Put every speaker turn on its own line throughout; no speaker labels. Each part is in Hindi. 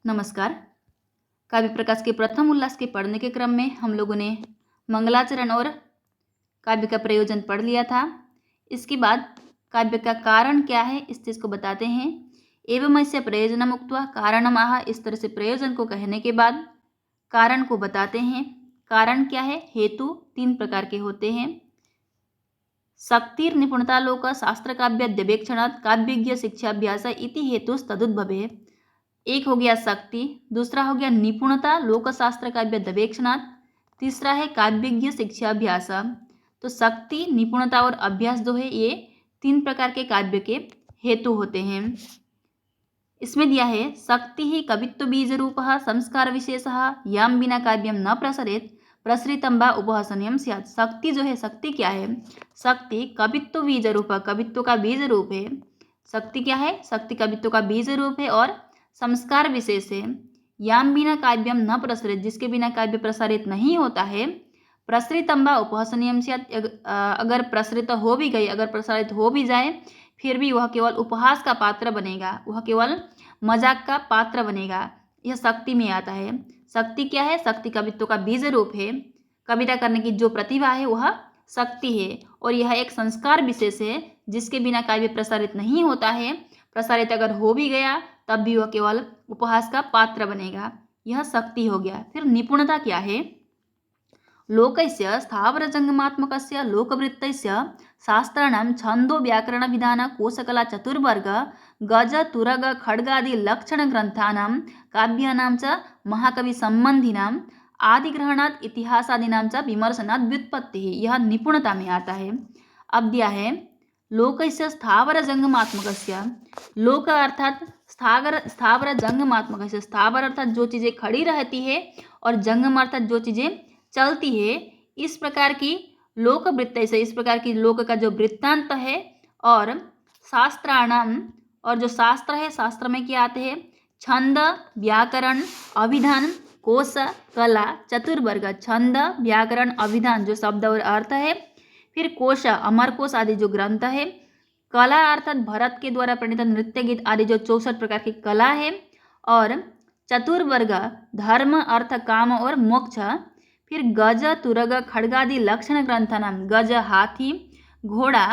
नमस्कार। काव्य प्रकाश के प्रथम उल्लास के पढ़ने के क्रम में हम लोगों ने मंगलाचरण और काव्य का प्रयोजन पढ़ लिया था। इसके बाद काव्य का कारण क्या है इस चीज़ को बताते हैं। एवं ऐसे प्रयोजनम उक्त्वा कारणम आह, इस तरह से प्रयोजन को कहने के बाद कारण को बताते हैं। कारण क्या है? हेतु 3 प्रकार के होते हैं। शक्तिर निपुणतालोक शास्त्र काव्याद्यवेक्षणात् काव्यज्ञ शिक्षाभ्यास इति हेतुस्तदुद्भवे। एक हो गया शक्ति, दूसरा हो गया निपुणता लोकशास्त्र काव्य दवेक्षणात्, तीसरा है काव्यज्ञ शिक्षाभ्यास। तो शक्ति, निपुणता और अभ्यास जो है ये 3 प्रकार के काव्य के हेतु होते हैं। इसमें दिया है शक्ति ही कवित्व बीज रूप संस्कार विशेष याम बिना काव्यम न प्रसरेत प्रसरितम वा उपहसनीयम स्यात्। शक्ति जो है, शक्ति क्या है? शक्ति कवित्व बीज रूप, कवित्व का बीज रूप है। शक्ति क्या है? शक्ति कवित्व का बीज रूप है और संस्कार विशेष है। याम बिना काव्यम न प्रसरित, जिसके बिना काव्य प्रसारित नहीं होता है। प्रसरितम वा उपहसनीयम स्यात्, अगर प्रसरित हो भी गई, अगर प्रसारित हो भी जाए फिर भी वह केवल उपहास का पात्र बनेगा, वह केवल मजाक का पात्र बनेगा। यह शक्ति में आता है। शक्ति क्या है? शक्ति कवित्व का बीज रूप है। कविता करने की जो प्रतिभा है वह शक्ति है और यह एक संस्कार विशेष है जिसके बिना काव्य प्रसारित नहीं होता है। प्रसारित अगर हो भी गया तब भी वह केवल उपहास का पात्र बनेगा। यह शक्ति हो गया। फिर निपुणता क्या है? लोकस्य स्थावरजंगमात्मकस्य लोकवृत्तस्य शास्त्राणां छंदो व्याकरण विधान कोशकला चतुर्वर्ग गज तुरग खड्गादि लक्षण ग्रंथानां काव्यानां च महाकवि संबंधिनां आदिग्रहणात् इतिहासादीनां च विमर्शनात् व्युत्पत्ति। यह निपुणता में आता है। अब दिया है लोकस्य स्थावर जंगमात्मकस्य, लोक अर्थात स्थावर जंगमात्मक, स्थावर अर्थात जो चीज़ें खड़ी रहती है और जंगम अर्थात जो चीज़ें चलती है। इस प्रकार की लोक वृत्त से, इस प्रकार की लोक का जो वृत्तांत है, और शास्त्राणाम, और जो शास्त्र है, शास्त्र में क्या आते हैं? छंद व्याकरण अभिधान कोश कला चतुर्वर्ग। छंद व्याकरण अभिधान जो शब्द और अर्थ है, फिर कोश अमरकोश आदि जो ग्रंथ है, कला अर्थात भरत के द्वारा प्रणीत नृत्य गीत आदि जो 64 प्रकार की कला है, और चतुर्वर्ग धर्म अर्थ काम और मोक्ष। फिर गज तुरग खड्गादि लक्षण ग्रंथ नाम, गज हाथी घोड़ा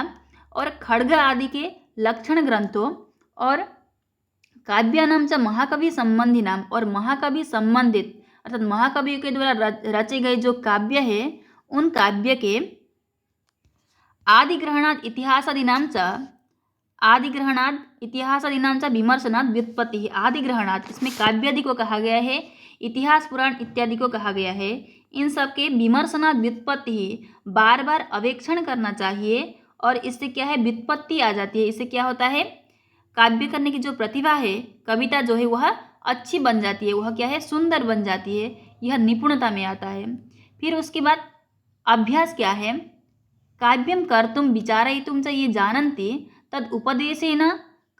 और खड्ग आदि के लक्षण ग्रंथों, और काव्यानाम च महाकवि संबंधी नाम, और महाकवि संबंधित अर्थात महाकवियों के द्वारा रचे गए जो काव्य है उन काव्य के आदिग्रहणात् इतिहासादीनां च, आदिग्रहणात् इतिहासादीनां च विमर्शनात् व्युत्पत्ति। आदिग्रहणात्, इसमें काव्यादि को कहा गया है, इतिहास पुराण इत्यादि को कहा गया है। इन सब के विमर्शनात् व्युत्पत्ति, बार बार अवेक्षण करना चाहिए और इससे क्या है? व्युत्पत्ति आ जाती है। इससे क्या होता है? काव्य करने की जो प्रतिभा है, कविता जो है वह अच्छी बन जाती है, वह क्या है? सुंदर बन जाती है। यह निपुणता में आता है। फिर उसके बाद अभ्यास क्या है? काव्यं कर्तुं विचारयितुं च ये जानन्ति तद उपदेशेन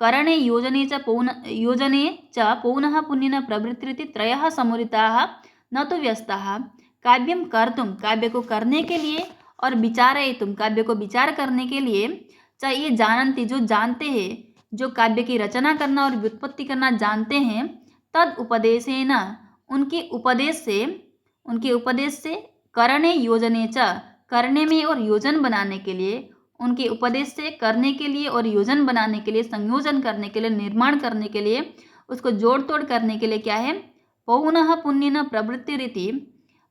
करणे योजने च पौनः पुण्येन प्रवृत्तिरिति त्रयः समुदिताः न तो व्यस्ताः। काव्यं कर्तुं, काव्य को करने के लिए, और विचारयितुं, काव्य को विचार करने के लिए, च ये जानन्ति जो जानते हैं, जो काव्य की रचना करना और व्युत्पत्ति करना जानते हैं, तद उपदेशेन, उनके उपदेश से करणे योजने च, करने में और योजन बनाने के लिए, उनके उपदेश से करने के लिए और योजन बनाने के लिए, संयोजन करने के लिए, निर्माण करने के लिए, उसको जोड़ तोड़ करने के लिए क्या है? पौनः पुण्येन प्रवृत्ति रीति,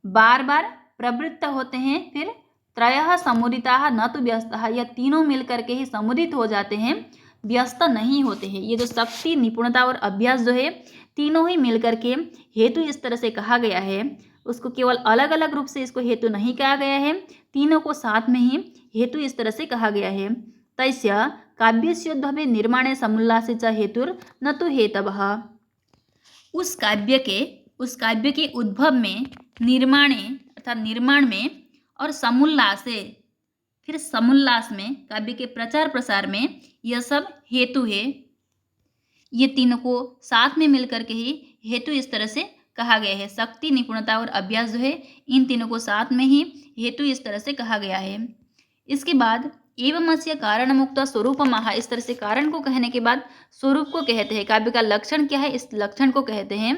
बार बार प्रवृत्त होते हैं। फिर त्रयः समुदिताः न तो व्यस्तः, यह तीनों मिलकर के ही समुदित हो जाते हैं, व्यस्त नहीं होते हैं। ये जो शक्ति, निपुणता और अभ्यास जो है, तीनों ही मिलकर के हेतु इस तरह से कहा गया है। उसको केवल अलग अलग रूप से इसको हेतु नहीं कहा गया है, तीनों को साथ में ही हेतु इस तरह से कहा गया है। तस्य काव्यस्योद्भवे निर्माणे समुल्लासे च हेतुर न तो हेतवः। उस काव्य के उद्भव में, निर्माणे अर्थात निर्माण में, और समुल्लासे, फिर समुल्लास में, काव्य के प्रचार प्रसार में, यह सब हेतु है। ये तीनों को साथ में मिलकर के ही हेतु इस तरह से कहा गया है। शक्ति, निपुणता और अभ्यास जो है, इन तीनों को साथ में ही हेतु इस तरह से कहा गया है। इसके बाद एवमस्य कारणमुक्त्वा स्वरूपमाह, इस तरह से कारण को कहने के बाद स्वरूप को कहते हैं। काव्य का लक्षण क्या है, इस लक्षण को कहते हैं।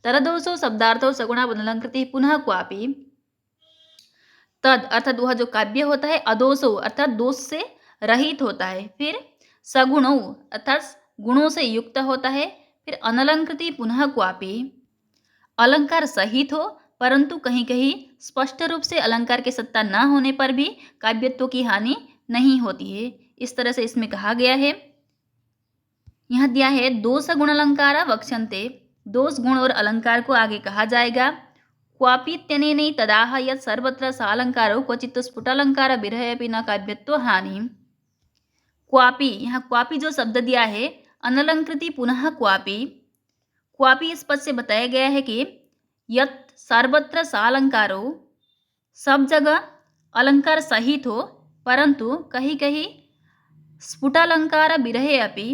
तरदोषो शब्दार्थो सगुणा बदलंकृति पुनः क्वापि। तद अर्थात वह जो काव्य होता है, अदोषो अर्थात दोष से रहित होता है। फिर सगुणो अर्थात गुणों से युक्त होता है। फिर अनलंकृति पुनः क्वापि, अलंकार सहित हो परंतु कहीं कहीं स्पष्ट रूप से अलंकार की सत्ता न होने पर भी काव्यत्व की हानि नहीं होती है। इस तरह से इसमें कहा गया है। यहाँ दिया है दोष गुण अलंकार वक्ष्यन्ते, दोष गुण और अलंकार को आगे कहा जाएगा। क्वापीत्यनेन तदाह यत् सर्वत्र सालंकारो क्वचित् स्फुटालंकार विरहे अपि न काव्यत्व हानि। क्वापी, यहाँ क्वापी जो शब्द दिया है, अनलंकृति पुनः क्वापी, क्वापी इस पद से बताया गया है कि यत् सर्वत्र सालंकारो, सब जगह अलंकार सहित हो परंतु कहीं कहीं स्फुटालंकार विरहे अपि,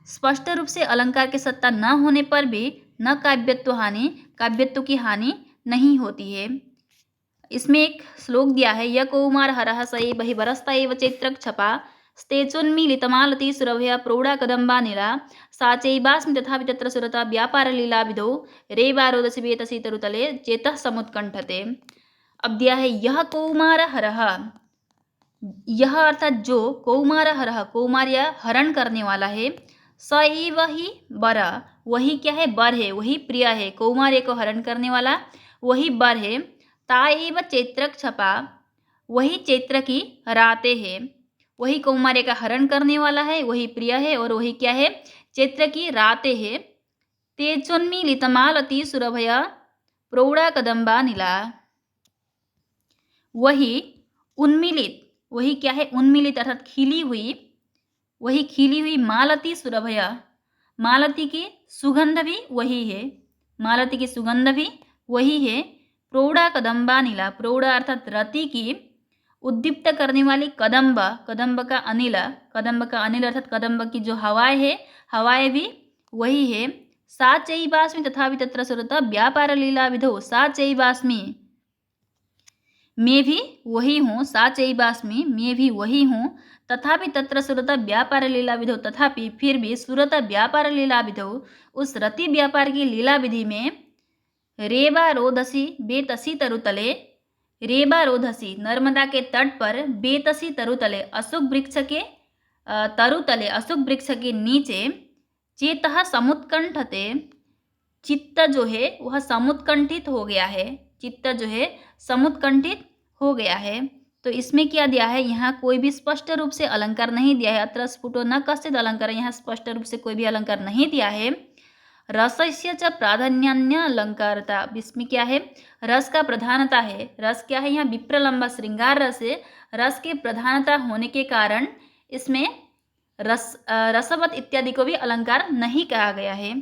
स्पष्ट रूप से अलंकार की सत्ता न होने पर भी न काव्यत्व हानि, काव्यत्व की हानि नहीं होती है। इसमें एक श्लोक दिया है, य कौमार हरः स एव बरस्ता एव चैत्रक छपा स्तेचोन्मीलितमालती सुरभया प्रौढ़ा कदम्बा नीला सा चैवास्मि तथापि तत्र सुरता व्यापार लीला विधौ रेवारोदसी वेतसी तरुतले चेतः समुत्कंठते। अब दिया है यह कौमार हरः, यह अर्थात जो कौमार हरः, कौमार या हरण करने वाला है, स एव ही बर, वही क्या है, बर है, वही प्रिय है। कौमार्य को हरण करने वाला वही बर है। ता एव चैत्रक छपा, वही चैत्र की रातें है। वही कौमार्य का हरण करने वाला है, वही प्रिय है और वही क्या है, चैत्र की रातें है। तेजोन्मीलितमालती सुरभया प्रौढ़ा कदम्बा नीला, वही उन्मीलित, वही क्या है, उन्मीलित अर्थात खिली हुई, वही खिली हुई मालती सुरभया, मालती की सुगंध भी वही है, मालती की सुगंध भी वही है। प्रौढ़ा कदम्बा नीला, प्रौढ़ा अर्थात रति की उद्दीप्त करने वाली कदम्ब, कदम्ब का अनिल, कदम्ब का अनिल अर्थात कदम्ब की जो हवाएं है, हवाएं भी वही है। सा चैवास्मि तथापि तत्र सुरता व्यापार लीला विधौ, सा चैवास्मि, मैं भी वही हूँ, सा चैवास्मि, मैं भी वही हूँ। तथापि तत्र सुरता व्यापार लीला विधौ, तथापि फिर भी सुरता व्यापार लीला विधौ, उस रति व्यापार की लीला विधि में रेवा रोधसी बेतसी तरुतले, रेबा रोधसी नर्मदा के तट पर, बेतसी तरुतले अशोक वृक्ष के तरुतले, अशोक वृक्ष के नीचे, चेतः समुत्कंठते, चित्त जो है वह समुत्कंठित हो गया है, चित्त जो है समुत्कंठित हो गया है। तो इसमें क्या दिया है, यहाँ कोई भी स्पष्ट रूप से अलंकार नहीं दिया है। अत्र स्फुटो न कश्चित् अलंकार, यहाँ स्पष्ट रूप से कोई भी अलंकार नहीं दिया है। रसस्य च प्राधान्यान्य अलंकारता, इसमें क्या है, रस का प्रधानता है। रस क्या है, यहाँ विप्रलंबा श्रृंगार रस है। रस के प्रधानता होने के कारण इसमें रसवत इत्यादि को भी अलंकार नहीं कहा गया है।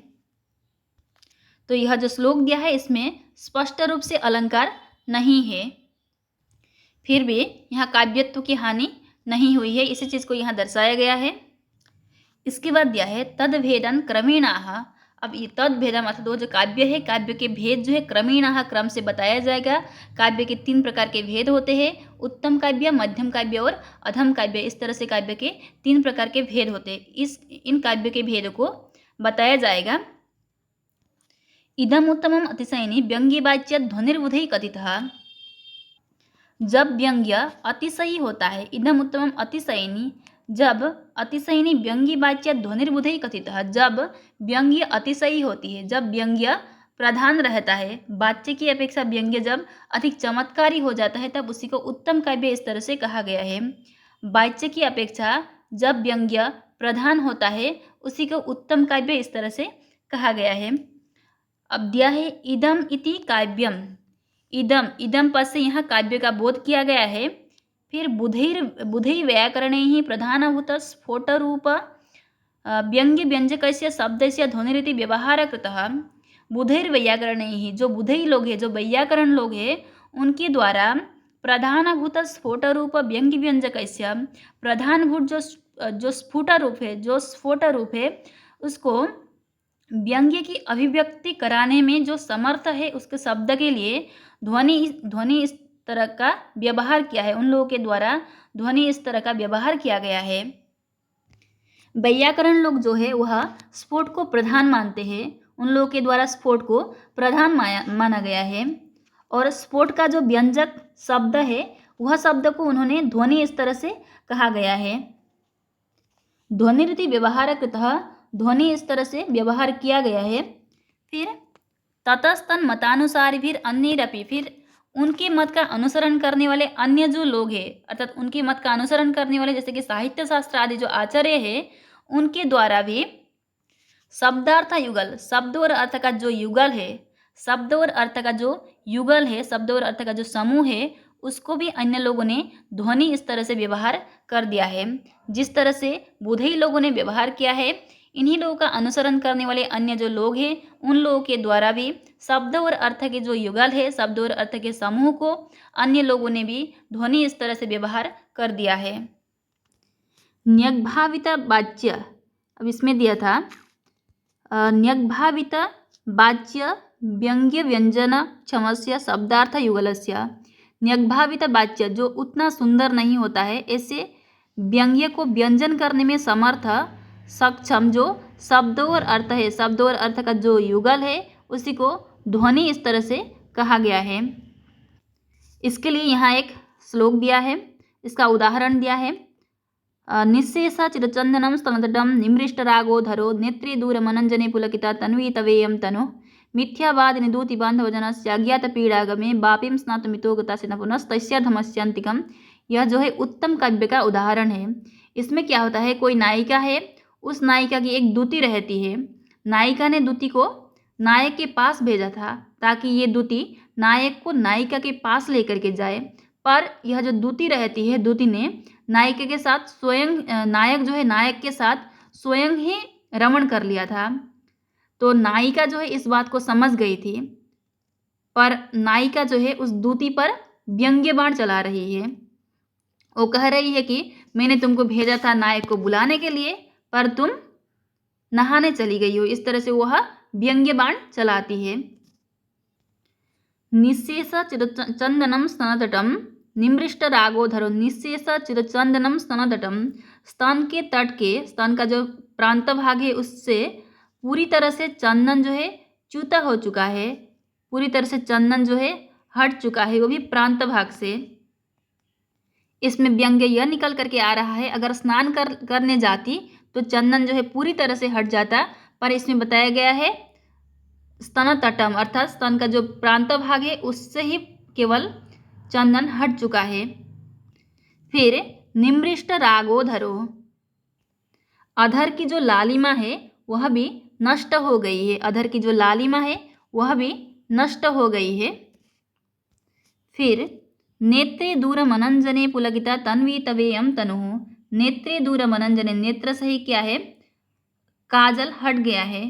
तो यह जो श्लोक दिया है इसमें स्पष्ट रूप से अलंकार नहीं है, फिर भी यहाँ काव्यत्व की हानि नहीं हुई है, इसी चीज़ को यहाँ दर्शाया गया है। इसके बाद दिया है तद्भेदन क्रमेणाः। अब ये तद्भेदम अर्थात वो जो काव्य है, काव्य के भेद जो है क्रमेणाः क्रम से बताया जाएगा। काव्य के 3 प्रकार के भेद होते हैं, उत्तम काव्य, मध्यम काव्य और अधम काव्य। इस तरह से काव्य के 3 प्रकार के भेद होते हैं। इन काव्य के भेद को बताया जाएगा। इदम उत्तमम अतिशयिनी व्यंग्यवाच्य ध्वनिर्बुधै कथितः, जब व्यंग्य अतिशयी होता है, इदम उत्तमम अतिशयिनी, जब अतिशयिनी व्यंग्यवाच्य ध्वनिर्बुधै कथितः, जब व्यंग्य अतिशयी होती है, जब व्यंग्य प्रधान रहता है, वाच्य की अपेक्षा व्यंग्य जब अधिक चमत्कारी हो जाता है तब उसी को उत्तम काव्य इस तरह से कहा गया है। वाच्य की अपेक्षा जब व्यंग्य प्रधान होता है उसी को उत्तम काव्य इस तरह से कहा गया है। अब दिया है इदम इति काव्यम, इदम, इदम पद से यहाँ काव्य का बोध किया गया है। फिर बुधै व्याकरणे ही प्रधानभूत स्फोटरूप व्यंग्य व्यंजकस्य शब्दस्य ध्वनिरिति व्यवहार कृतः, बुधैर व्याकरणे ही, जो बुधई लोग हैं, जो व्याकरण लोग हैं, उनके द्वारा प्रधानभूत स्फोटरूप व्यंग्य व्यंजकस्य, प्रधानभूत जो स्फुट रूप है, जो स्फोट रूप है, उसको व्यंग्य की अभिव्यक्ति कराने में जो समर्थ है, उसके शब्द के लिए ध्वनि तरह का व्यवहार किया है, उन लोगों के द्वारा ध्वनि इस तरह का व्यवहार किया गया है। वैयाकरण लोग जो है वह स्फोट को प्रधान मानते हैं, उन लोगों के द्वारा स्फोट को प्रधान माना गया है। और स्फोट का जो व्यंजक शब्द है वह शब्द को उन्होंने ध्वनि इस तरह से कहा गया है। ध्वनिरिति व्यवहारकृतः, ध्वनि इस तरह से व्यवहार किया गया है। फिर ततस्तन मतानुसार फिर अन्यरपि, फिर उनके मत का अनुसरण करने वाले अन्य जो लोग हैं, अर्थात उनके मत का अनुसरण करने वाले जैसे कि साहित्य शास्त्र आदि जो आचार्य है उनके द्वारा भी शब्दार्थ युगल, शब्द और अर्थ का जो युगल है, शब्द और अर्थ का जो युगल है, शब्द और अर्थ का जो समूह है, उसको भी अन्य लोगों ने ध्वनि इस तरह से व्यवहार कर दिया है। जिस तरह से बुधई लोगों ने व्यवहार किया है, इन्हीं लोगों का अनुसरण करने वाले अन्य जो लोग हैं उन लोगों के द्वारा भी शब्द और अर्थ के जो युगल है, शब्द और अर्थ के समूह को अन्य लोगों ने भी ध्वनि इस तरह से व्यवहार कर दिया है। न्यग्भावित वाच्य, अब इसमें दिया था न्यग्भावित वाच्य व्यंग्य व्यंजन क्षमस्य शब्दार्थ युगलस्य। न्यग्भावित वाच्य जो उतना सुंदर नहीं होता है, ऐसे व्यंग्य को व्यंजन करने में समर्थ सक्षम जो शब्द और अर्थ है, शब्द और अर्थ का जो युगल है उसी को ध्वनि इस तरह से कहा गया है। इसके लिए यहाँ एक श्लोक दिया है, इसका उदाहरण दिया है। निःशेष चिरचंदनम स्तनतटम निमृष्टरागोधरो नेत्रे दूरमनंजने पुलकिता तन्वी तवेयम तनु मिथ्यावाद निदूति बांधवजनस्य अज्ञात पीड़ागमे बापिम स्नातुमितो गतास्य न पुनस्तस्याधमस्यांतिकम। यह जो है उत्तम काव्य का उदाहरण है। इसमें क्या होता है, कोई नायिका है, उस नायिका की एक दूती रहती है। नायिका ने दूती को नायक के पास भेजा था ताकि ये दूती नायक को नायिका के पास लेकर के जाए, पर यह जो दूती रहती है, दूती ने नायिका के साथ स्वयं, नायक जो है नायक के साथ स्वयं ही रमण कर लिया था। तो नायिका जो है इस बात को समझ गई थी, पर नायिका जो है उस दूती पर व्यंग्य बाण चला रही है। वो कह रही है कि मैंने तुमको भेजा था नायक को बुलाने के लिए, पर तुम नहाने चली गई हो। इस तरह से वह व्यंग्य बाण चलाती है। निःशेष चिरचंदनम स्तनतटम निमृष्ट रागोधरो, निःशेष चिरचंदनम स्तनतटम, स्तन के तट के, स्तन का जो प्रांत भाग है उससे पूरी तरह से चंदन जो है च्युता हो चुका है, पूरी तरह से चंदन जो है हट चुका है, वो भी प्रांत भाग से। इसमें व्यंग्य यह निकल करके आ रहा है, अगर स्नान करने जाती तो चंदन जो है पूरी तरह से हट जाता, पर इसमें बताया गया है स्तन तटम, अर्थात स्तन का जो प्रांत भाग है उससे ही केवल चंदन हट चुका है। फिर निमृष्ट रागोधरो, अधर की जो लालिमा है वह भी नष्ट हो गई है, अधर की जो लालिमा है वह भी नष्ट हो गई है। फिर नेत्रे दूर मनंजने पुलकिता तन्वी तवेयम तनु, नेत्रे दूर मनंजने, नेत्र से ही क्या है, काजल हट गया है।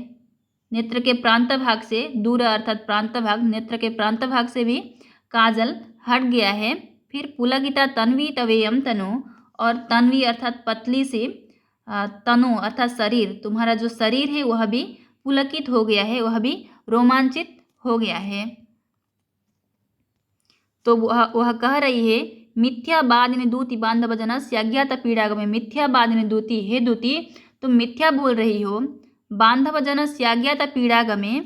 नेत्र के प्रांत भाग से, दूर अर्थात प्रांत भाग, नेत्र के प्रांत भाग से भी काजल हट गया है। फिर पुलकिता तन्वी तवेयम तनु, और तन्वी अर्थात पतली सी, तनु अर्थात शरीर, तुम्हारा जो शरीर है वह भी पुलकित हो गया है, वह भी रोमांचित हो गया है। तो वह कह रही है मिथ्यावादिनी दूति बांधवजनस्य अज्ञात पीड़ागमे, मिथ्यावादिनी दूति, हे दूति तुम मिथ्या बोल रही हो, बांधवजनस्य अज्ञात पीड़ागमे,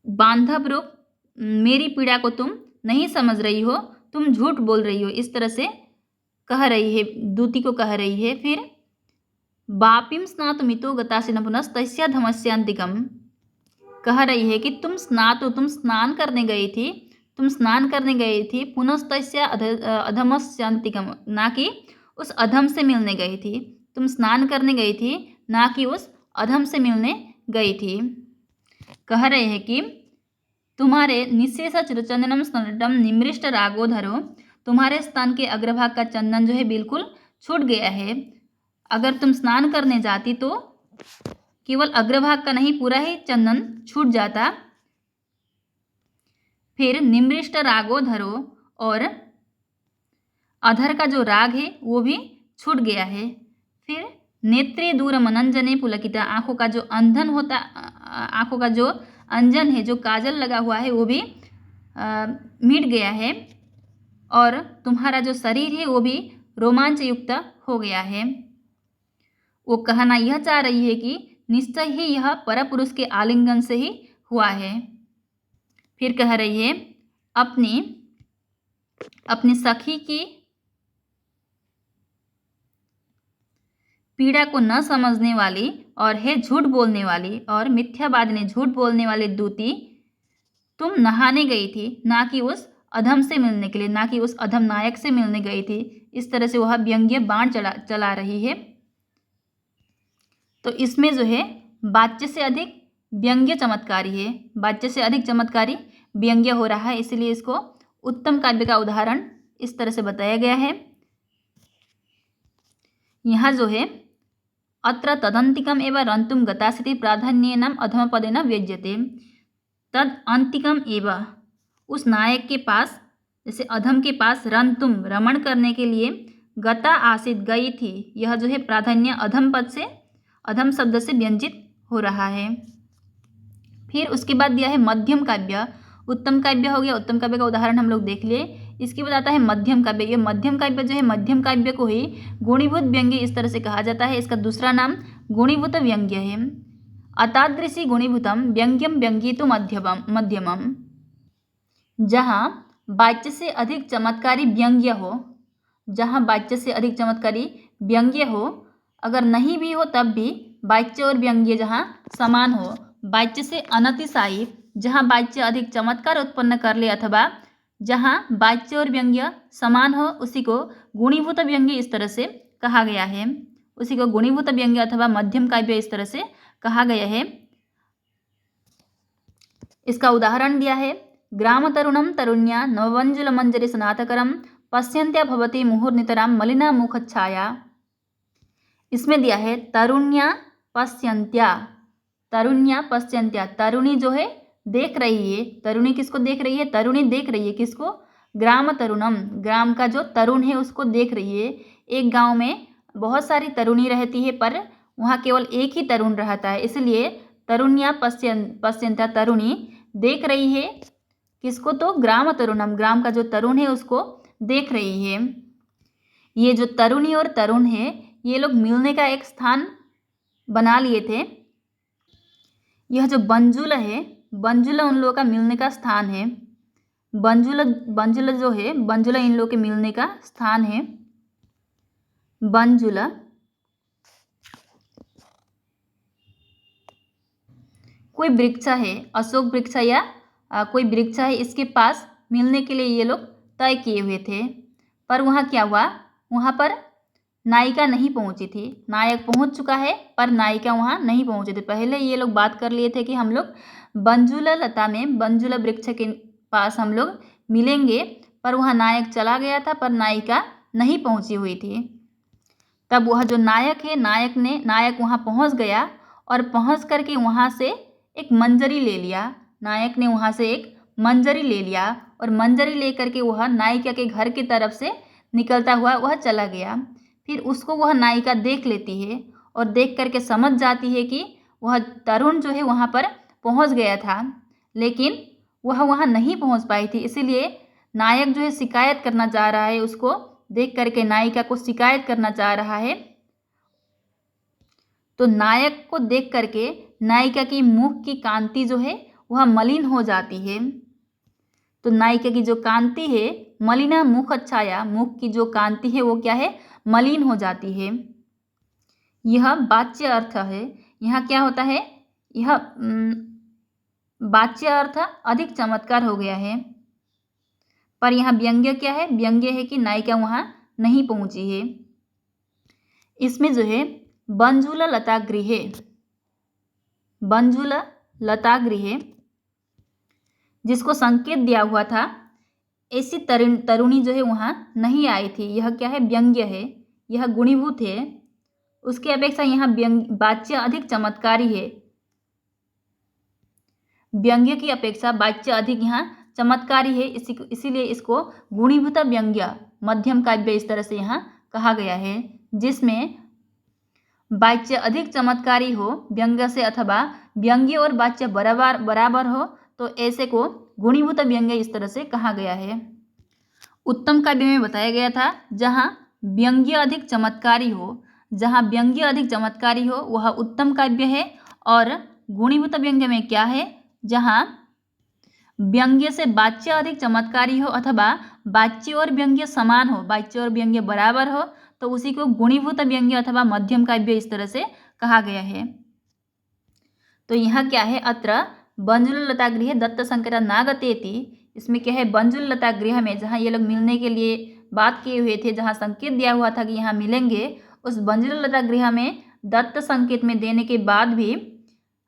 बांधव रूप मेरी पीड़ा को तुम नहीं समझ रही हो, तुम झूठ बोल रही हो, इस तरह से कह रही है, दूती को कह रही है। फिर बापिम स्नातुमितो गतासि न पुनस्तस्याधमस्यांतिकम, कह रही है कि तुम स्नान करने गई थी, तुम स्नान करने गई थी, पुनस्तस्या अधमस्यांतिकम, ना कि उस अधम से मिलने गई थी, तुम स्नान करने गई थी ना कि उस अधम से मिलने गई थी। कह रहे हैं कि तुम्हारे निःशेष चिरचंदनम स्तनतटम निमृष्ट रागोधरो, तुम्हारे स्तन के अग्रभाग का चंदन जो है बिल्कुल छूट गया है। अगर तुम स्नान करने जाती तो केवल अग्रभाग का नहीं, पूरा ही चंदन छूट जाता। फिर निमृष्ट रागोधरो, और अधर का जो राग है वो भी छूट गया है। फिर नेत्रे दूर मनंजने पुलकिता, आँखों का जो अंधन होता, आँखों का जो अंजन है, जो काजल लगा हुआ है वो भी मिट गया है। और तुम्हारा जो शरीर है वो भी रोमांच युक्त हो गया है। वो कहना यह चाह रही है कि निश्चय ही यह परपुरुष के आलिंगन से ही हुआ है। फिर कह रही है अपनी सखी की पीड़ा को न समझने वाली और है झूठ बोलने वाली और मिथ्यावादिनी झूठ बोलने वाली दूती, तुम नहाने गई थी ना कि उस अधम से मिलने के लिए, ना कि उस अधम नायक से मिलने गई थी। इस तरह से वह व्यंग्य बाण चला रही है। तो इसमें जो है वाच्य से अधिक व्यंग्य चमत्कारी है, वाच्य से अधिक चमत्कारी व्यंग्य हो रहा है, इसलिए इसको उत्तम काव्य का उदाहरण इस तरह से बताया गया है। यहाँ जो है अत्र तदंतिकम एवं रंतुम गतासिति प्राधान्येन अधमपदेन व्यज्यते। तद अंतिकम एवं उस नायक के पास, जैसे अधम के पास रंतुम रमण करने के लिए गता आसित गई थी, यह जो है प्राधान्य अधम पद से, अधम शब्द से व्यंजित हो रहा है। फिर उसके बाद दिया है मध्यम काव्य। उत्तम काव्य हो गया, उत्तम काव्य का उदाहरण हम लोग देख लिए। इसके बाद आता है मध्यम काव्य। ये मध्यम काव्य जो है, मध्यम काव्य को ही गुणीभूत व्यंग्य इस तरह से कहा जाता है। इसका दूसरा नाम गुणीभूत व्यंग्य है। अतादृशी गुणीभूतम व्यंग्यम व्यंग्येतु मध्यमम। जहाँ वाच्य से अधिक चमत्कारी व्यंग्य हो, जहाँ वाच्य से अधिक चमत्कारी व्यंग्य हो, अगर नहीं भी हो तब भी वाच्य और व्यंग्य जहाँ समान हो, वाच्य से अनतिशायी, जहाँ वाच्य अधिक चमत्कार उत्पन्न कर ले अथवा जहाँ वाच्य और व्यंग्य समान हो, उसी को गुणीभूत व्यंग्य इस तरह से कहा गया है। उसी को गुणीभूत व्यंग्य अथवा मध्यम काव्य इस तरह से कहा गया है। इसका उदाहरण दिया है ग्राम तरुणम तरुण्या नववंजुल मंजरी स्नातकरम पश्यन्त्या भवती मुहुर्नितराम मलिना मुखच्छाया। इसमें दिया है तरुण्या पश्यन्त्या, तरुण्या पश्यन्त्या, तरुणी जो है देख रही है। तरुणी किसको देख रही है? तरुणी देख रही है किसको? ग्राम तरुणम, ग्राम का जो तरुण है उसको देख रही है। एक गांव में बहुत सारी तरुणी रहती है पर वहाँ केवल एक ही तरुण रहता है, इसलिए तरुण्या पश्यन्त्या, तरुणी देख रही है किसको? तो ग्राम तरुणम, ग्राम का जो तरुण है उसको देख रही है। ये जो तरुणी और तरुण है ये लोग मिलने का एक स्थान बना लिए थे। यह जो बंजुल है, बंजुला उन लोगों का मिलने का स्थान है। बंजुला जो है, बंजुला इन लोगों के मिलने का स्थान है। बंजुला कोई वृक्ष है, अशोक वृक्ष या कोई वृक्ष है, इसके पास मिलने के लिए ये लोग तय किए हुए थे। पर वहाँ क्या हुआ? वहाँ पर नायिका नहीं पहुँची थी। नायक पहुँच चुका है पर नायिका वहाँ नहीं पहुँचे थे। पहले ये लोग बात कर लिए थे कि हम लोग बंजुला लता में, बंजुला वृक्ष के पास हम लोग मिलेंगे, पर वहाँ नायक चला गया था पर नायिका नहीं पहुँची हुई थी। तब वह जो नायक है, नायक वहाँ पहुँच गया और पहुँच करके वहाँ से एक मंजरी ले लिया। नायक ने वहाँ से एक मंजरी ले लिया और मंजरी ले करके वह नायिका के घर की तरफ से निकलता हुआ वह चला गया। फिर उसको वह नायिका देख लेती है और देख करके समझ जाती है कि वह तरुण जो है वहाँ पर पहुँच गया था, लेकिन वह वहाँ नहीं पहुँच पाई थी। इसीलिए नायक जो है शिकायत करना चाह रहा है, उसको देख करके नायिका को शिकायत करना चाह रहा है। तो नायक को देख करके नायिका की मुख की कांति जो है वह मलिन हो जाती है। तो नायिका की जो कांति है, मलिना मुख छाया, मुख की जो कांति है वो क्या है? मलिन हो जाती है। यह वाच्य अर्थ है। यहाँ क्या होता है? यह वाच्य अर्थ अधिक चमत्कार हो गया है, पर यहाँ व्यंग्य क्या है? व्यंग्य है कि नायिका वहाँ नहीं पहुँची है। इसमें जो है बंजुला लता गृहे, बंजुला लता गृहे जिसको संकेत दिया हुआ था, ऐसी तरुणी जो है वहाँ नहीं आई थी। यह क्या है? व्यंग्य है, यह गुणीभूत है। उसकी अपेक्षा यहाँ वाच्य अधिक चमत्कारी है। व्यंग्य की अपेक्षा वाच्य अधिक यहाँ चमत्कारी है, इसीलिए इसको गुणीभूत व्यंग्य मध्यम काव्य इस तरह से यहाँ कहा गया है, जिसमें वाच्य अधिक चमत्कारी हो व्यंग्य से, अथवा व्यंग्य और वाच्य बराबर हो, तो ऐसे को गुणीभूत व्यंग्य इस तरह से कहा गया है। उत्तम काव्य में बताया गया था जहाँ व्यंग्य अधिक चमत्कारी हो, जहाँ व्यंग्य अधिक चमत्कारी हो वह उत्तम काव्य है। और गुणीभूत व्यंग्य में क्या है, जहाँ व्यंग्य से वाच्य अधिक चमत्कारी हो अथवा वाच्य और व्यंग्य समान हो, वाच्य और व्यंग्य बराबर हो, तो उसी को गुणीभूत व्यंग्य अथवा मध्यम काव्य इस तरह से कहा गया है। तो यहाँ क्या है, अत्र बंजुललता गृह दत्त संकेता नागतेति, इसमें क्या है, बंजुललता गृह में जहाँ ये लोग मिलने के लिए बात किए हुए थे, जहाँ संकेत दिया हुआ था कि यहाँ मिलेंगे, उस बंजुललता गृह में दत्त संकेत में देने के बाद भी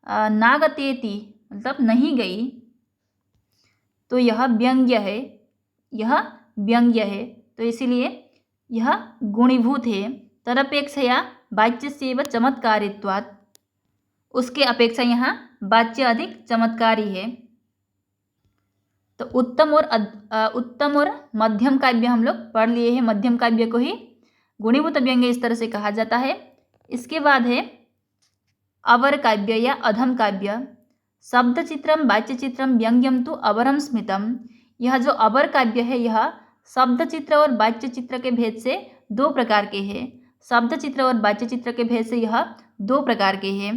नागतेति मतलब नहीं गई, तो यह व्यंग्य है, यह व्यंग्य है, तो इसीलिए यह गुणीभूत है। तदपेक्षया वाच्यस्यैव चमत्कारित्वात्, उसके अपेक्षा यहाँ वाच्य अधिक चमत्कारी है। तो उत्तम और मध्यम काव्य हम लोग पढ़ लिए हैं। मध्यम काव्य को ही गुणीभूत व्यंग्य इस तरह से कहा जाता है। इसके बाद है अवर काव्य या अधम काव्य। शब्द चित्रम वाच्य चित्रम व्यंग्यम तो अवरम स्मितम। यह जो अवर काव्य है यह शब्द चित्र और वाच्य चित्र के भेद से दो प्रकार के हैं। शब्द चित्र और वाच्य चित्र के भेद से यह दो प्रकार के हैं।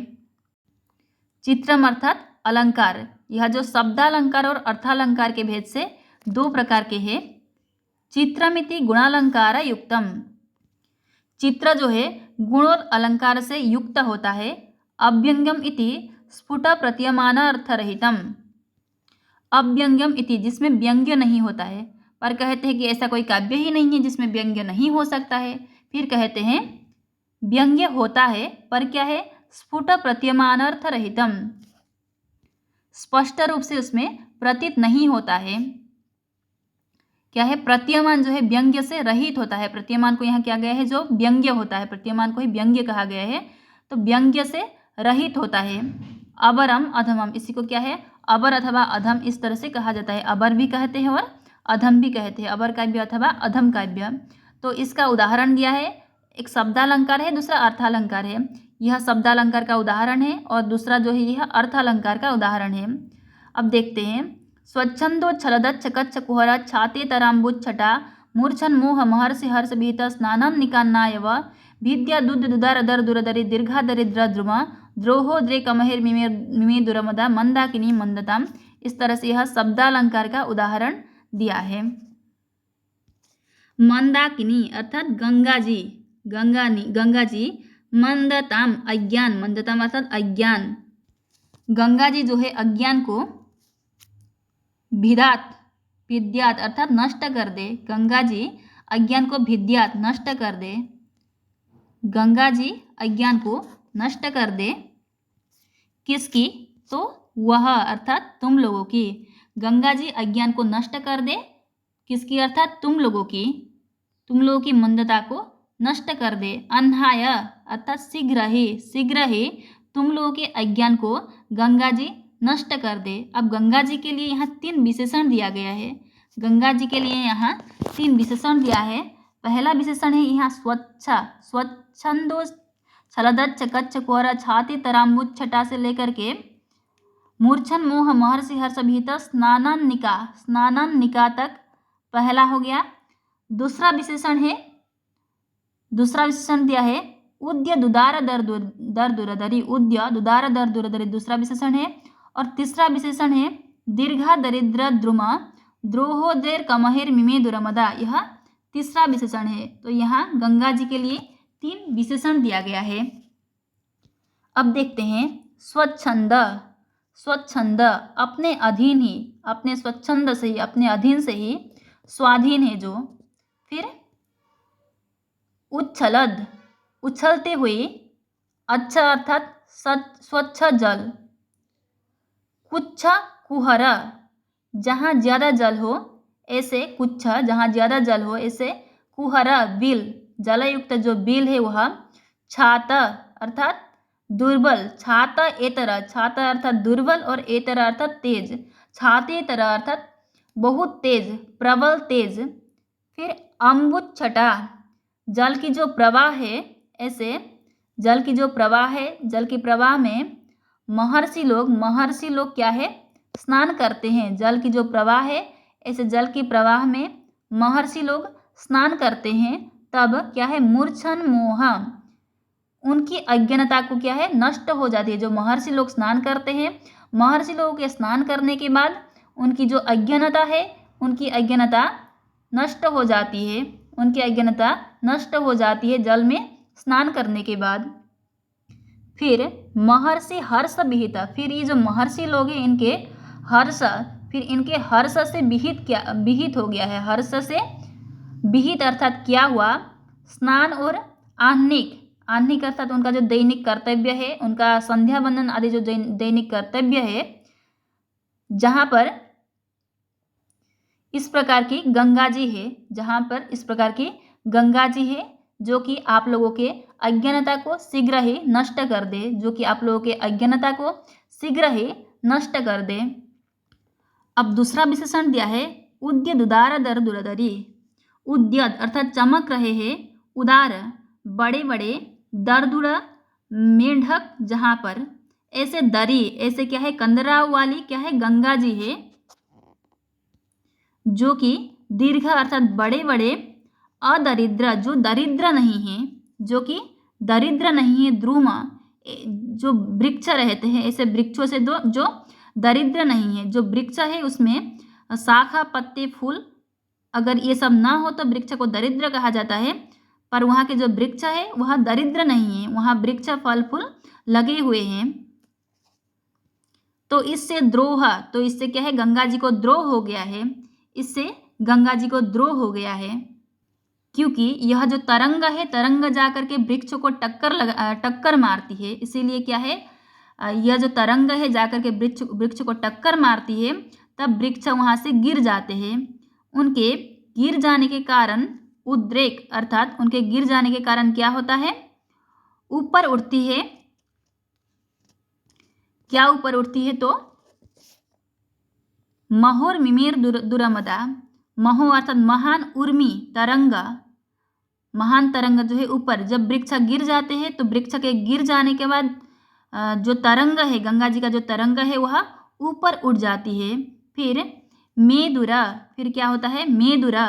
चित्रम अर्थात अलंकार, यह जो शब्दालंकार और अर्थालंकार के भेद से दो प्रकार के हैं। चित्रमिति गुणालंकार युक्तम, चित्र जो है गुण और अलंकार से युक्त होता है। अव्यंग्यम इति स्फुट प्रतीयमान अर्थरहितम, अव्यंग्यम इति जिसमें व्यंग्य नहीं होता है, पर कहते हैं कि ऐसा कोई काव्य ही नहीं है जिसमें व्यंग्य नहीं हो सकता है। फिर कहते हैं व्यंग्य होता है पर क्या है, स्फुट प्रतीयमान अर्थरहितम, स्पष्ट रूप से उसमें प्रतीत नहीं होता है। क्या है, प्रतीयमान जो है व्यंग्य से रहित होता है। प्रतीयमान को यहाँ क्या गया है, जो व्यंग्य होता है, प्रतीयमान को ही व्यंग्य कहा गया है, तो व्यंग्य से रहित होता है। अबरम अधमम, इसी को क्या है, अबर अथवा अधम इस तरह से कहा जाता है। अबर भी कहते हैं और अधम भी कहते हैं, अबर काव्य अथवा अधम काव्य। तो इसका उदाहरण दिया है, एक शब्दालंकार है, दूसरा अर्थालंकार है। यह शब्दालंकार का उदाहरण है और दूसरा जो है यह अर्थालंकार का उदाहरण है। अब देखते हैं, स्वच्छंदोच्छलदच्छकच्छ कुहर छाते तराम्बुच्छटा मूर्छन मोह महर्षि हर्ष भीत स्नानन निकान्नायव भिद्या दुद्ध दुदार दर दुरदरि दीर्घा दरिद्र द्रुम द्रोहो द्रे कमहिर मिमे दुरमदा मंदाकिनी मंदताम। इस तरह से यह शब्दालंकार का उदाहरण दिया है। मंदाकिनी अर्थात गंगा जी, गंगा जी। मंदताम अज्ञान, मंदताम अर्थात अज्ञान। गंगा जी जो है अज्ञान को भिद्यात अर्थात नष्ट कर दे। गंगा जी अज्ञान को भिद्यात नष्ट कर दे, गंगा जी अज्ञान को नष्ट कर दे। किसकी, तो वह अर्थात तुम लोगों की। गंगा जी अज्ञान को नष्ट कर दे, किसकी अर्थात तुम लोगों की, तुम लोगों की मंदता को नष्ट कर दे। अन्हाय अर्थात शीघ्र ही तुम लोगों के अज्ञान को गंगा जी नष्ट कर दे। अब गंगा जी के लिए यहाँ 3 विशेषण दिया गया है। गंगा जी के लिए यहाँ 3 विशेषण दिया है। पहला विशेषण है यहाँ स्वच्छंदो छलदच्छ कच्छ कोहरा छाती तराम्बुच्छटा से लेकर के मूर्छन मोह महर्षि हर्ष भीत स्नानन निका तक पहला हो गया। दूसरा विशेषण दिया है उद्य दुदार दर दुरदरी, उद्य दुदार दर दुरदरी दूसरा विशेषण है। और तीसरा विशेषण है दीर्घा दरिद्र द्रुमा द्रोहो देर कमहिर मिमे दुरमदा, यह तीसरा विशेषण है। तो यहाँ गंगा जी के लिए 3 विशेषण दिया गया है। अब देखते हैं स्वच्छंद अपने अधीन ही, अपने स्वच्छंद से ही, अपने अधीन से ही, स्वाधीन है जो। फिर उच्छलद उछलते हुए, अच्छा अर्थात स्वच्छ जल। कुच्छ कुहर जहाँ ज़्यादा जल हो ऐसे, कुच्छ जहाँ ज़्यादा जल हो ऐसे, कुहर बिल जलयुक्त जो बिल है वह। छात अर्थात दुर्बल, छात अर्थात दुर्बल और एतर अर्थात तेज, छातेतर अर्थात बहुत तेज, प्रबल तेज। फिर अम्बुच्छटा जल की जो प्रवाह है ऐसे, जल की जो प्रवाह है, जल की प्रवाह में महर्षि लोग क्या है, स्नान करते हैं। जल की जो प्रवाह है ऐसे जल की प्रवाह में महर्षि लोग स्नान करते हैं तब क्या है, मूर्छन मोह, उनकी अज्ञानता को क्या है, नष्ट हो जाती है। जो महर्षि लोग स्नान करते हैं, महर्षि लोगों के स्नान करने के बाद उनकी जो अज्ञानता है, उनकी अज्ञानता नष्ट हो जाती है, उनकी अज्ञानता नष्ट हो जाती है जल में स्नान करने के बाद। फिर महर्षि हर्ष विहित, फिर ये जो महर्षि लोग हैं इनके हर्ष, फिर इनके हर्ष से विहित, क्या विहित हो गया है, हर्ष से विहित अर्थात क्या हुआ, स्नान और आहनिक, आहनिक अर्थात उनका जो दैनिक कर्तव्य है, उनका संध्या बंदन आदि जो दैनिक कर्तव्य है, जहाँ पर इस प्रकार की गंगा जी है, जहाँ पर इस प्रकार की गंगा जी है जो कि आप लोगों के अज्ञानता को शीघ्र ही नष्ट कर दे, जो कि आप लोगों के अज्ञानता को शीघ्र ही नष्ट कर दे। अब दूसरा विशेषण दिया है उद्यत उदार दर दुरदरी, उद्यत अर्थात चमक रहे हैं, उदार बड़े बड़े, दरदुरा मेंढक, जहाँ पर ऐसे दरी, ऐसे क्या है, कंदराव वाली क्या है, गंगा जी है, जो कि दीर्घ अर्थात बड़े बड़े, अदरिद्र जो दरिद्र नहीं है, जो कि दरिद्र नहीं है, द्रुम जो वृक्ष रहते हैं, ऐसे वृक्षों से दो जो दरिद्र नहीं है, जो वृक्ष है उसमें शाखा पत्ते फूल, अगर ये सब ना हो तो वृक्ष को दरिद्र कहा जाता है, पर वहाँ के जो वृक्ष है वह दरिद्र नहीं है, वहाँ वृक्ष फल फूल लगे हुए हैं। तो इससे द्रोह, तो इससे क्या है, गंगा जी को द्रोह हो गया है, इससे गंगा जी को द्रोह हो गया है, क्योंकि यह जो तरंग है, तरंग जा करके वृक्ष को टक्कर मारती है, इसीलिए क्या है, यह जो तरंग है जा करके वृक्ष को टक्कर मारती है, तब वृक्ष वहाँ से गिर जाते हैं। उनके गिर जाने के कारण उद्रेक अर्थात उनके गिर जाने के कारण क्या होता है, ऊपर उठती है, क्या ऊपर उठती है, तो महोर मिमेर दुरमदा, महो अर्थात महान, उर्मी तरंग, महान तरंग जो है ऊपर, जब वृक्ष गिर जाते हैं तो वृक्ष के गिर जाने के बाद जो तरंग है, गंगा जी का जो तरंग है वह ऊपर उठ जाती है। फिर मेदुरा, फिर क्या होता है, मेदुरा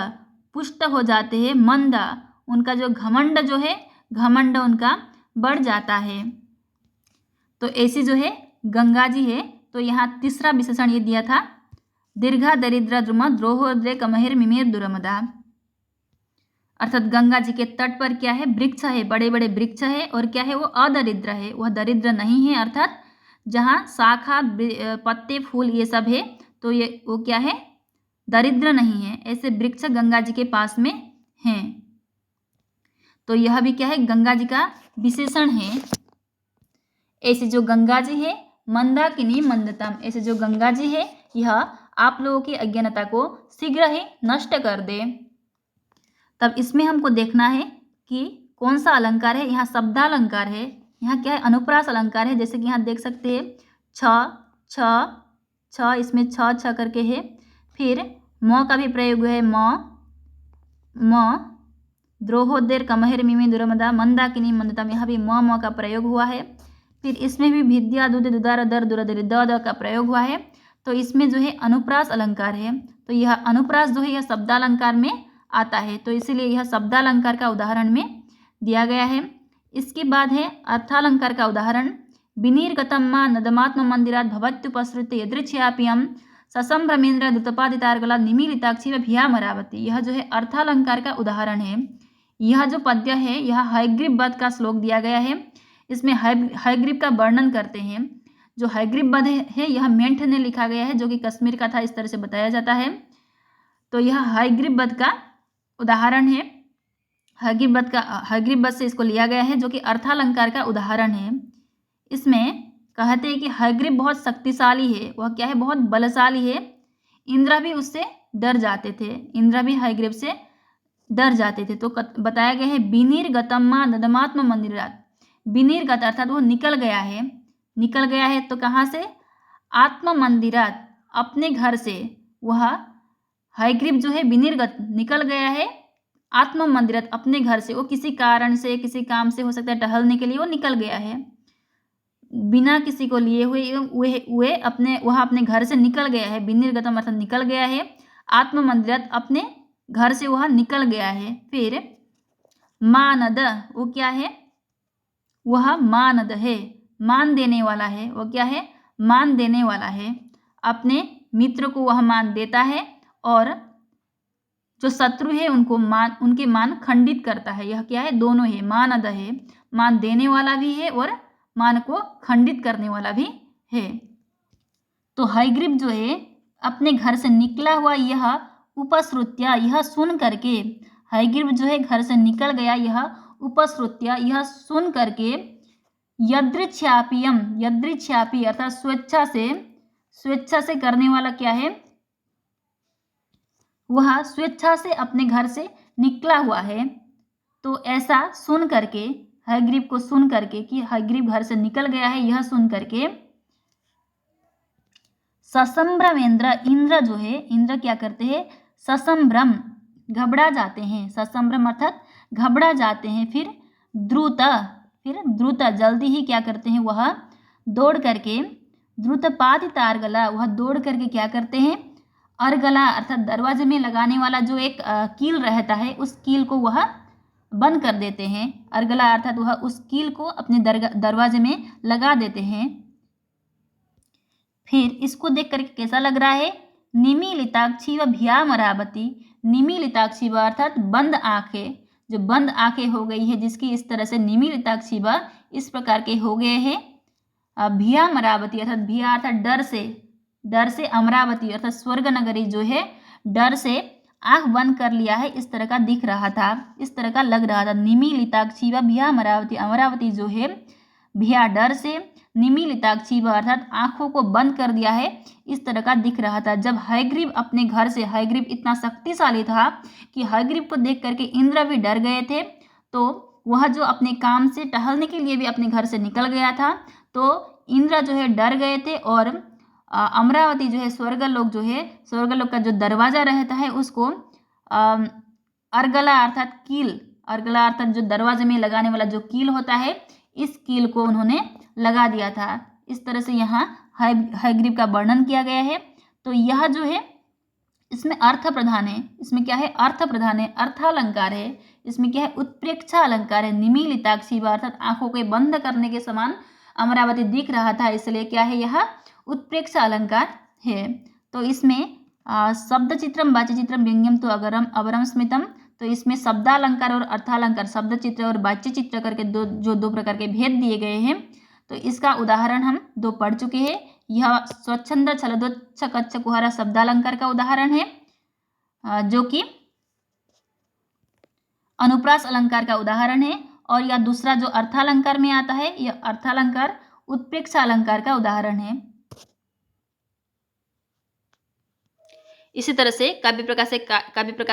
पुष्ट हो जाते हैं, मंदा उनका जो घमंड जो है, घमंड उनका बढ़ जाता है। तो ऐसी जो है गंगा जी है। तो यहाँ तीसरा विशेषण ये दिया था, दीर्घा दरिद्र द्रुम द्रोहोद्रे कमहिर मिमेर दुरमदा, अर्थात गंगा जी के तट पर क्या है, वृक्ष है, बड़े बड़े वृक्ष है, और क्या है, वो अदरिद्र है, वह दरिद्र नहीं है, अर्थात जहाँ शाखा पत्ते फूल ये सब है तो ये वो क्या है, दरिद्र नहीं है, ऐसे वृक्ष गंगा जी के पास में हैं। तो यह भी क्या है, गंगा जी का विशेषण है। ऐसे जो गंगा जी है, मंदाकिनी मंदतम, ऐसे जो गंगा जी है यह आप लोगों की अज्ञानता को शीघ्र ही नष्ट कर दे। तब इसमें हमको देखना है कि कौन सा अलंकार है, यहाँ शब्दालंकार है, यहाँ क्या है, अनुप्रास अलंकार है, जैसे कि यहाँ देख सकते हैं छ छ छ, इसमें छ छ करके है। फिर म का भी प्रयोग है, म द्रोहोदेर कमहिर मिमे दुरमदा मंदाकिनी मंदतम, यहाँ भी म का प्रयोग हुआ है। फिर इसमें भी भिद्या दुद दुदार दर दुरदरि द का प्रयोग हुआ है। तो इसमें जो है अनुप्रास अलंकार है, तो यह अनुप्रास जो है यह शब्दालंकार में आता है, तो इसीलिए यह शब्दालंकार का उदाहरण में दिया गया है। इसके बाद है अर्थालंकार का उदाहरण, विनिर्गतम मा नदमात्म मंदिरात भवत्युपसृत्य यदृच्छयापियम ससंभ्रमेन्द्र दुतपादितार्गला निमीलिताक्षी भियामरावती, यह जो है अर्थालंकार का उदाहरण है। यह जो पद्य है यह हयग्रीव वध का श्लोक दिया गया है, इसमें हयग्रीव का वर्णन करते हैं। जो हयग्रीव वध है यह मेंढ ने लिखा गया है, जो कि कश्मीर का था, इस तरह से बताया जाता है। तो यह हयग्रीव वध का उदाहरण है, हयग्रीव वध से इसको लिया गया है, जो कि अर्थालंकार का उदाहरण है। इसमें कहते हैं कि हयग्रीव बहुत शक्तिशाली है, वह क्या है, बहुत बलशाली है, इंद्र भी उससे डर जाते थे, इंद्र भी हयग्रीव से डर जाते थे। तो बताया गया है विनिर्गतम्मा नदमात्म मंदिरात, विनिर्गत अर्थात वो निकल गया है, निकल गया है तो कहाँ से, आत्म मंदिरात अपने घर से, वह हयग्रीव जो है विनिर्गत निकल गया है, आत्म मंदिरात अपने घर से, वो किसी कारण से, किसी काम से हो सकता है, टहलने के लिए वो निकल गया है, बिना किसी को लिए हुए वे अपने वह अपने घर से निकल गया है, विनिर्गतम अर्थात निकल गया है, आत्म मंदिरात अपने घर से वह निकल गया है। फिर मानद, वो क्या है, वह मानद है, मान देने वाला है। वो क्या है, मान देने वाला है। अपने मित्र को वह मान देता है और जो शत्रु है उनके मान खंडित करता है। यह क्या है, दोनों है, मानद है, मान देने वाला भी है और मान को खंडित करने वाला भी है। तो हयग्रीव जो है अपने घर से निकला हुआ यह उपश्रुत्या, यह सुन करके, हयग्रीव जो है घर से निकल गया, यह उपश्रुत्या, यह सुन करके, यदृच्छापियम, यदृच्छापि अर्थात स्वेच्छा से करने वाला क्या है, वह स्वेच्छा से अपने घर से निकला हुआ है। तो ऐसा सुन करके, हयग्रीव को सुन करके कि हयग्रीव घर से निकल गया है, यह सुन करके ससंभ्रम इंद्र जो है, इंद्र क्या करते हैं, ससंभ्रम, घबरा जाते हैं, ससंभ्रम अर्थात घबरा जाते हैं। फिर द्रुत जल्दी ही क्या करते हैं, वह दौड़ करके, द्रुतपादित अर्गला, वह दौड़ करके क्या करते हैं, अर्गला अर्थात दरवाजे में लगाने वाला जो एक कील रहता है, उस कील को वह बंद कर देते हैं। अर्गला अर्थात वह उस कील को अपने दरवाजे में लगा देते हैं। फिर इसको देख करके कैसा लग रहा है, निमीलिताक्षी व भ्यामरावती, निमीलिताक्षी व अर्थात बंद आंखें, जो बंद आंखें हो गई है जिसकी, इस तरह से निमीलिताक्षी व इस प्रकार के हो गए हैं। भ्यामरावती अर्थात भ्या अर्थात डर से अमरावती अर्थात स्वर्ग नगरी जो है डर से आंख बंद कर लिया है, इस तरह का दिख रहा था, इस तरह का लग रहा था। निमीलिताक्षी व भ्यामरावती, अमरावती जो है भ्या डर से, निमीलिताक्षी व अर्थात आंखों को बंद कर दिया है, इस तरह का दिख रहा था। जब हयग्रीव अपने घर से, हयग्रीव इतना शक्तिशाली था कि हयग्रीव को देख करके इंद्र भी डर गए थे। तो वह जो अपने काम से टहलने के लिए भी अपने घर से निकल गया था, तो इंद्र जो है डर गए थे और अमरावती जो है, स्वर्गलोक जो है, स्वर्गलोक का जो दरवाजा रहता है उसको अर्गला अर्थात कील, अर्गला अर्थात जो दरवाजे में लगाने वाला जो कील होता है, इस कील को उन्होंने लगा दिया था। इस तरह से यहाँ हयग्रीव का वर्णन किया गया है। तो यह जो है इसमें अर्थ प्रधान है, इसमें क्या है, अर्थ प्रधान है, अर्थालंकार है। इसमें क्या है, उत्प्रेक्षा अलंकार है। निमीलिताक्षी अर्थात आंखों के बंद करने के समान अमरावती दिख रहा था, इसलिए क्या है, यह उत्प्रेक्षा अलंकार है। तो इसमें शब्द चित्रम वाच्य चित्रम व्यंग्यम तो अगरम अवरम स्मितम, तो इसमें शब्दालंकार और अर्थालंकार, शब्द चित्र और वाच्य चित्र करके दो प्रकार के भेद दिए गए हैं। तो इसका उदाहरण हम 2 पढ़ चुके हैं। यह स्वच्छंद छलदोच्च कच्छ कुहारा शब्दालंकार का उदाहरण है, जो कि अनुप्रास अलंकार का उदाहरण है। और यह दूसरा जो अर्थालंकार में आता है, यह अर्थालंकार उत्प्रेक्षा अलंकार का उदाहरण है। इसी तरह से काव्य प्रकाश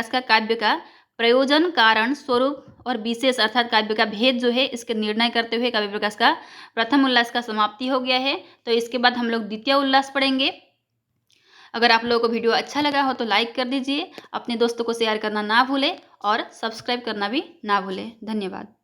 का काव्य का प्रयोजन, कारण, स्वरूप और विशेष अर्थात काव्य का भेद जो है, इसके निर्णय करते हुए काव्य प्रकाश का प्रथम उल्लास का समाप्ति हो गया है। तो इसके बाद हम लोग द्वितीय उल्लास पढ़ेंगे। अगर आप लोगों को वीडियो अच्छा लगा हो तो लाइक कर दीजिए, अपने दोस्तों को शेयर करना ना भूलें और सब्सक्राइब करना भी ना भूलें। धन्यवाद।